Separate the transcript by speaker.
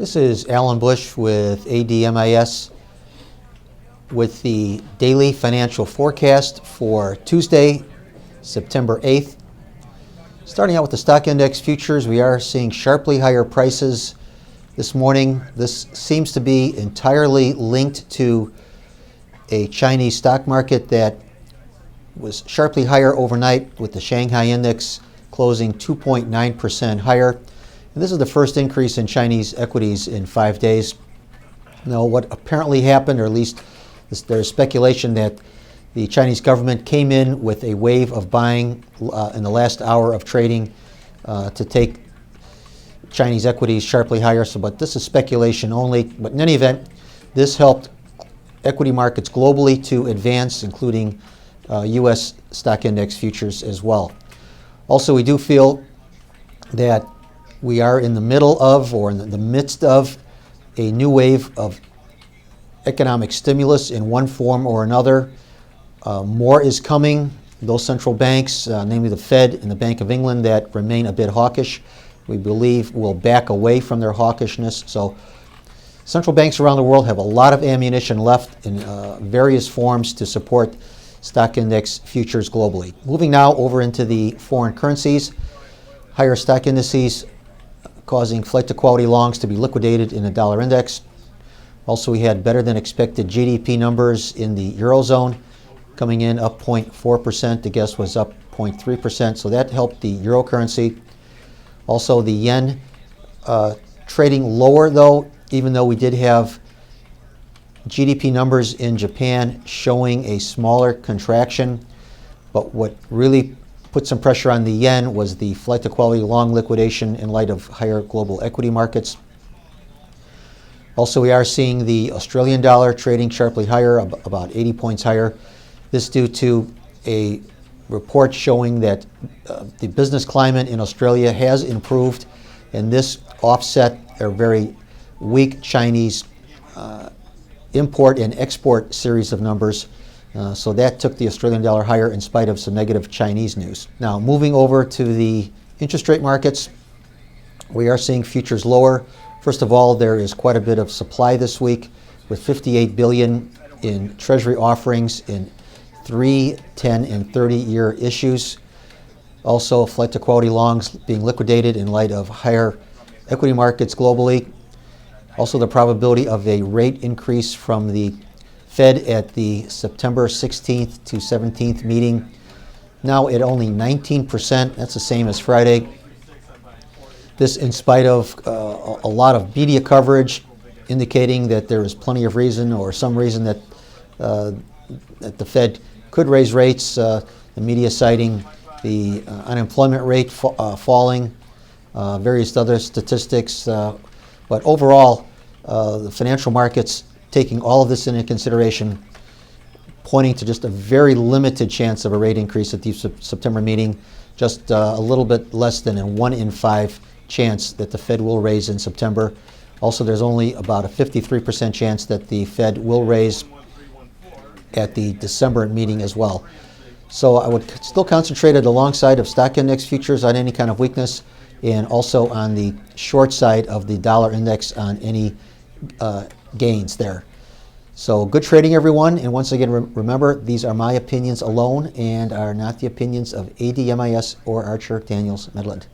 Speaker 1: This is Alan Bush with ADMIS with the daily financial forecast for Tuesday, September 8th. Starting out with the stock index futures, we are seeing sharply higher prices this morning. This seems to be entirely linked to a Chinese stock market that was sharply higher overnight, with the Shanghai index closing 2.9% higher. And this is the first increase in Chinese equities in 5 days. Now, what apparently happened, or at least there's speculation that the Chinese government came in with a wave of buying in the last hour of trading to take Chinese equities sharply higher. But this is speculation only. But in any event, this helped equity markets globally to advance, including U.S. stock index futures as well. Also, we do feel that we are in the middle of, or in the midst of, a new wave of economic stimulus in one form or another. More is coming. Those central banks, namely the Fed and the Bank of England, that remain a bit hawkish, we believe will back away from their hawkishness. So central banks around the world have a lot of ammunition left in various forms to support stock index futures globally. Moving now over into the foreign currencies, higher stock indices causing flight to quality longs to be liquidated in the dollar index. Also, we had better than expected GDP numbers in the Eurozone, coming in up 0.4%. The guess was up 0.3%, so that helped the euro currency. Also, the yen trading lower, though, even though we did have GDP numbers in Japan showing a smaller contraction. But what really put some pressure on the yen was the flight to quality long liquidation in light of higher global equity markets. Also, we are seeing the Australian dollar trading sharply higher, about 80 points higher. This due to a report showing that the business climate in Australia has improved, and this offset a very weak Chinese import and export series of numbers. So that took the Australian dollar higher in spite of some negative Chinese news. Now, moving over to the interest rate markets, we are seeing futures lower. First of all, there is quite a bit of supply this week, with $58 billion in Treasury offerings in 3, 10, and 30-year issues. Also, flight to quality longs being liquidated in light of higher equity markets globally. Also, the probability of a rate increase from the Fed at the September 16th to 17th meeting, now at only 19%. That's the same as Friday. This in spite of a lot of media coverage indicating that there is plenty of reason, or some reason, that the Fed could raise rates. The media citing the unemployment rate falling, various other statistics. But overall, the financial markets taking all of this into consideration, pointing to just a very limited chance of a rate increase at the September meeting, just a little bit less than a 1 in 5 chance that the Fed will raise in September. Also, there's only about a 53% chance that the Fed will raise at the December meeting as well. So I would still concentrate it alongside of stock index futures on any kind of weakness, and also on the short side of the dollar index on any gains there. So good trading, everyone. And once again, remember, these are my opinions alone and are not the opinions of ADMIS or Archer Daniels Midland.